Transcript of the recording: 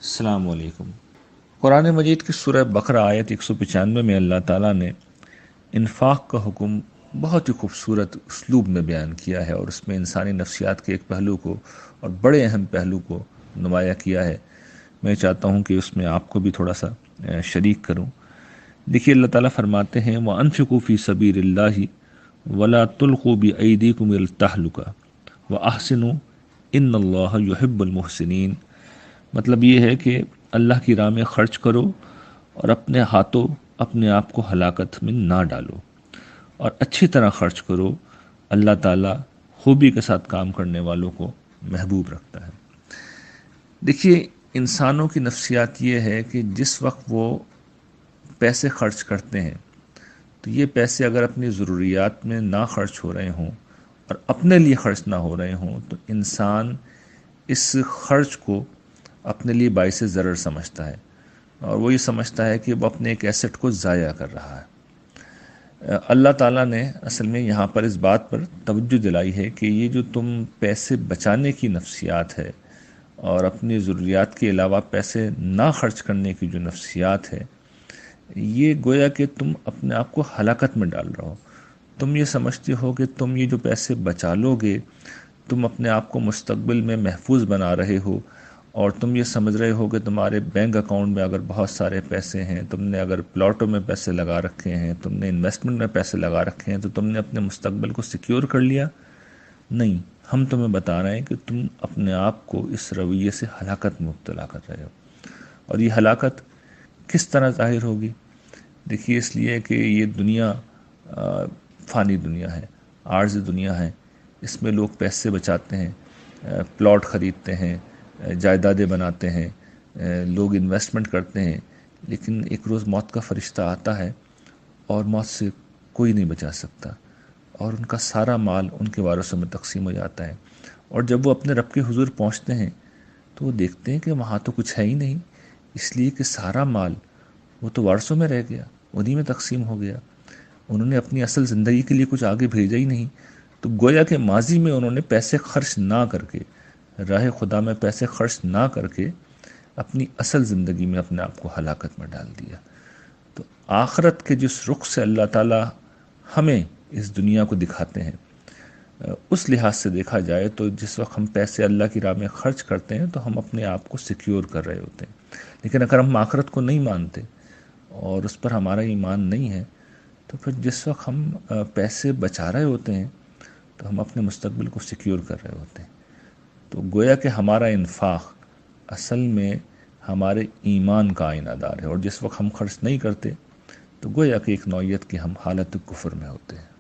السلام علیکم۔ قرآن مجید کی سورہ بقرہ آیت 195 میں اللہ تعالیٰ نے انفاق کا حکم بہت ہی خوبصورت اسلوب میں بیان کیا ہے، اور اس میں انسانی نفسیات کے ایک پہلو کو اور بڑے اہم پہلو کو نمایاں کیا ہے۔ میں چاہتا ہوں کہ اس میں آپ کو بھی تھوڑا سا شریک کروں۔ دیکھیے، اللہ تعالیٰ فرماتے ہیں وَأَنفِقُوا فِي سَبِيلِ اللَّهِ وَلَا تُلْقُوا بِأَيْدِيكُمْ إِلَى التَّهْلُكَةِ وَأَحْسِنُوا إِنَّ اللَّهَ يُحِبُّ الْمُحْسِنِينَ۔ مطلب یہ ہے کہ اللہ کی راہ میں خرچ کرو اور اپنے ہاتھوں اپنے آپ کو ہلاکت میں نہ ڈالو، اور اچھی طرح خرچ کرو۔ اللہ تعالیٰ خوبی کے ساتھ کام کرنے والوں کو محبوب رکھتا ہے۔ دیکھیے، انسانوں کی نفسیات یہ ہے کہ جس وقت وہ پیسے خرچ کرتے ہیں تو یہ پیسے اگر اپنی ضروریات میں نہ خرچ ہو رہے ہوں اور اپنے لیے خرچ نہ ہو رہے ہوں تو انسان اس خرچ کو اپنے لیے باعث ضرر سمجھتا ہے، اور وہ یہ سمجھتا ہے کہ وہ اپنے ایک ایسٹ کو ضائع کر رہا ہے۔ اللہ تعالیٰ نے اصل میں یہاں پر اس بات پر توجہ دلائی ہے کہ یہ جو تم پیسے بچانے کی نفسیات ہے اور اپنی ضروریات کے علاوہ پیسے نہ خرچ کرنے کی جو نفسیات ہے، یہ گویا کہ تم اپنے آپ کو ہلاکت میں ڈال رہے ہو۔ تم یہ سمجھتے ہو کہ تم یہ جو پیسے بچا لو گے، تم اپنے آپ کو مستقبل میں محفوظ بنا رہے ہو، اور تم یہ سمجھ رہے ہو کہ تمہارے بینک اکاؤنٹ میں اگر بہت سارے پیسے ہیں، تم نے اگر پلاٹوں میں پیسے لگا رکھے ہیں، تم نے انویسٹمنٹ میں پیسے لگا رکھے ہیں، تو تم نے اپنے مستقبل کو سیکیور کر لیا۔ نہیں، ہم تمہیں بتا رہے ہیں کہ تم اپنے آپ کو اس رویے سے ہلاکت میں مبتلا کر رہے ہو۔ اور یہ ہلاکت کس طرح ظاہر ہوگی؟ دیکھیے، اس لیے کہ یہ دنیا فانی دنیا ہے، عارضی دنیا ہے۔ اس میں لوگ پیسے بچاتے ہیں، پلاٹ خریدتے ہیں، جائیدادیں بناتے ہیں، لوگ انویسٹمنٹ کرتے ہیں، لیکن ایک روز موت کا فرشتہ آتا ہے اور موت سے کوئی نہیں بچا سکتا، اور ان کا سارا مال ان کے وارثوں میں تقسیم ہو جاتا ہے۔ اور جب وہ اپنے رب کے حضور پہنچتے ہیں تو وہ دیکھتے ہیں کہ وہاں تو کچھ ہے ہی نہیں، اس لیے کہ سارا مال وہ تو وارثوں میں رہ گیا، انہی میں تقسیم ہو گیا۔ انہوں نے اپنی اصل زندگی کے لیے کچھ آگے بھیجا ہی نہیں۔ تو گویا کہ ماضی میں انہوں نے پیسے خرچ نہ کر کے، راہ خدا میں پیسے خرچ نہ کر کے، اپنی اصل زندگی میں اپنے آپ کو ہلاکت میں ڈال دیا۔ تو آخرت کے جس رخ سے اللہ تعالیٰ ہمیں اس دنیا کو دکھاتے ہیں، اس لحاظ سے دیکھا جائے تو جس وقت ہم پیسے اللہ کی راہ میں خرچ کرتے ہیں تو ہم اپنے آپ کو سیکیور کر رہے ہوتے ہیں۔ لیکن اگر ہم آخرت کو نہیں مانتے اور اس پر ہمارا ایمان نہیں ہے، تو پھر جس وقت ہم پیسے بچا رہے ہوتے ہیں تو ہم اپنے مستقبل کو سیکیور کر رہے ہوتے ہیں۔ تو گویا کہ ہمارا انفاق اصل میں ہمارے ایمان کا آئینہ دار ہے، اور جس وقت ہم خرچ نہیں کرتے تو گویا کہ ایک نوعیت کی ہم حالت کفر میں ہوتے ہیں۔